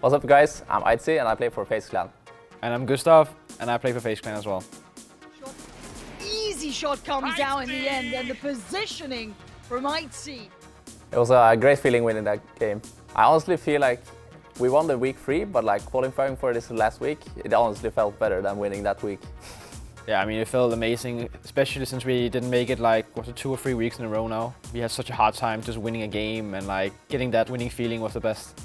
What's up guys, I'm Itzy and I play for FaZe Clan. And I'm Gustav and I play for FaZe Clan as well. Easy shot comes out in the end, and the positioning from Itzy. It was a great feeling winning that game. I honestly feel like we won the week 3, but like qualifying for this last week, it honestly felt better than winning that week. Yeah, I mean, it felt amazing, especially since we didn't make it like, was it 2 or 3 weeks in a row now? We had such a hard time just winning a game, and like getting that winning feeling was the best.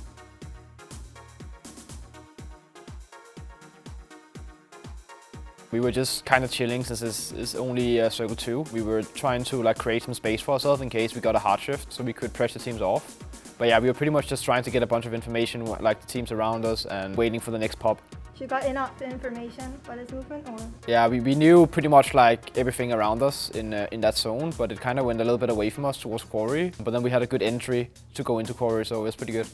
We were just kind of chilling since this is only Circle 2. We were trying to like create some space for ourselves in case we got a hard shift so we could pressure teams off. But yeah, we were pretty much just trying to get a bunch of information, like the teams around us, and waiting for the next pop. You got enough information about his movement, or? Yeah, we knew pretty much like everything around us in that zone, but it kind of went a little bit away from us towards quarry. But then we had a good entry to go into quarry, so it was pretty good.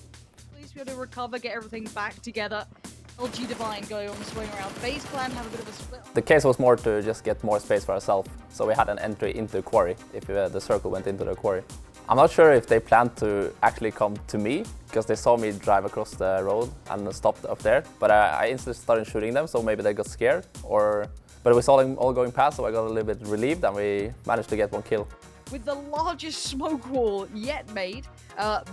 At least we had to recover, get everything back together. LG Divine go on the swing around. FaZe Clan have a bit of a split. The case was more to just get more space for ourselves, so we had an entry into quarry if the circle went into the quarry. I'm not sure if they planned to actually come to me, because they saw me drive across the road and stopped up there, but I instantly started shooting them, so maybe they got scared, but we saw them all going past, so I got a little bit relieved and we managed to get 1 kill. With the largest smoke wall yet made,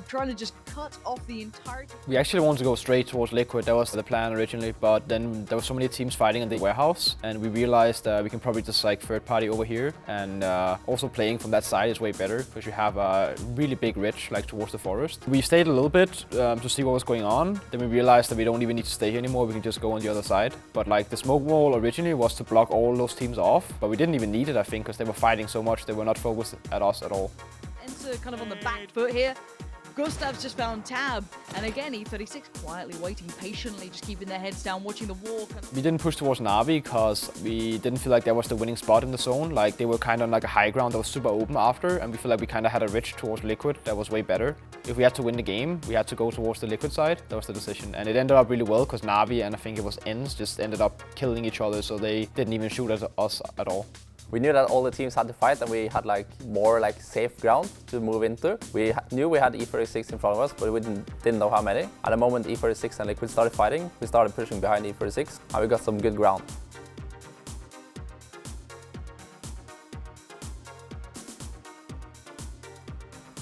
trying to just cut off the entirety. We actually wanted to go straight towards Liquid, that was the plan originally, but then there were so many teams fighting in the warehouse, and we realized we can probably just like third party over here, and also playing from that side is way better, because you have a really big ridge like towards the forest. We stayed a little bit to see what was going on, then we realized that we don't even need to stay here anymore, we can just go on the other side. But like the smoke wall originally was to block all those teams off, but we didn't even need it, I think, because they were fighting so much, they were not focused at us at all. Enter kind of on the back foot here. Gustav's just found Tab, and again E36 quietly waiting patiently, just keeping their heads down, watching the wall. We didn't push towards Na'Vi because we didn't feel like that was the winning spot in the zone. Like they were kind of on like a high ground that was super open after, and we feel like we kind of had a ridge towards Liquid that was way better. If we had to win the game, we had to go towards the Liquid side. That was the decision, and it ended up really well because Na'Vi and I think it was ENS just ended up killing each other, so they didn't even shoot at us at all. We knew that all the teams had to fight and we had like more like safe ground to move into. We knew we had E36 in front of us, but we didn't know how many. At the moment E36 and Liquid started fighting, we started pushing behind E36 and we got some good ground.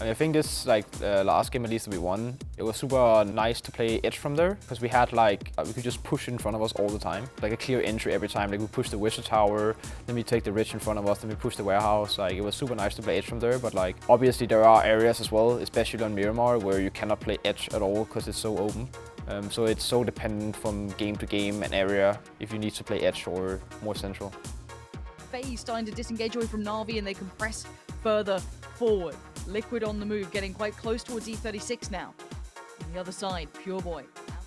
I think this like last game at least that we won, it was super nice to play edge from there because we had like we could just push in front of us all the time, like a clear entry every time. Like we push the wizard tower, then we take the ridge in front of us, then we push the warehouse. Like it was super nice to play edge from there. But like obviously there are areas as well, especially on Miramar, where you cannot play edge at all because it's so open. So it's so dependent from game to game and area if you need to play edge or more central. FaZe starting to disengage away from Na'Vi and they compress further forward. Liquid on the move, getting quite close towards E36 now. On the other side, Pure Boy.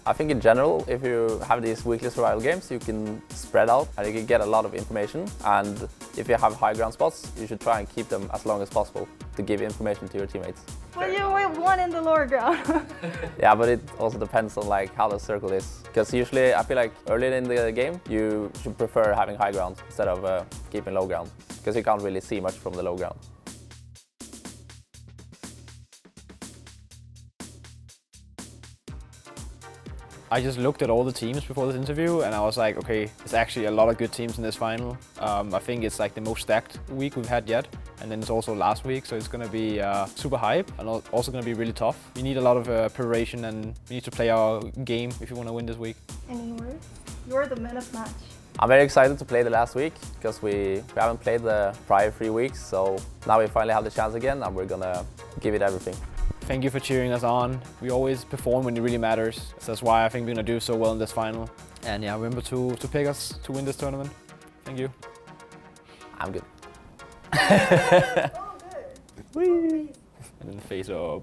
I think in general, if you have these weekly survival games, you can spread out and you can get a lot of information. And if you have high ground spots, you should try and keep them as long as possible to give information to your teammates. Well, you went 1 in the lower ground. Yeah, but it also depends on like how the circle is. Because usually I feel like earlier in the game, you should prefer having high ground instead of keeping low ground. Because you can't really see much from the low ground. I just looked at all the teams before this interview and I was like, okay, there's actually a lot of good teams in this final. I think it's like the most stacked week we've had yet. And then it's also last week, so it's going to be super hype and also going to be really tough. We need a lot of preparation and we need to play our game if you want to win this week. Any words? You're the man of match. I'm very excited to play the last week because we haven't played the prior 3 weeks, so now we finally have the chance again and we're going to give it everything. Thank you for cheering us on. We always perform when it really matters. So that's why I think we're going to do so well in this final. And yeah, remember to pick us to win this tournament. Thank you. I'm good. Oh, good. Whee! And then face up.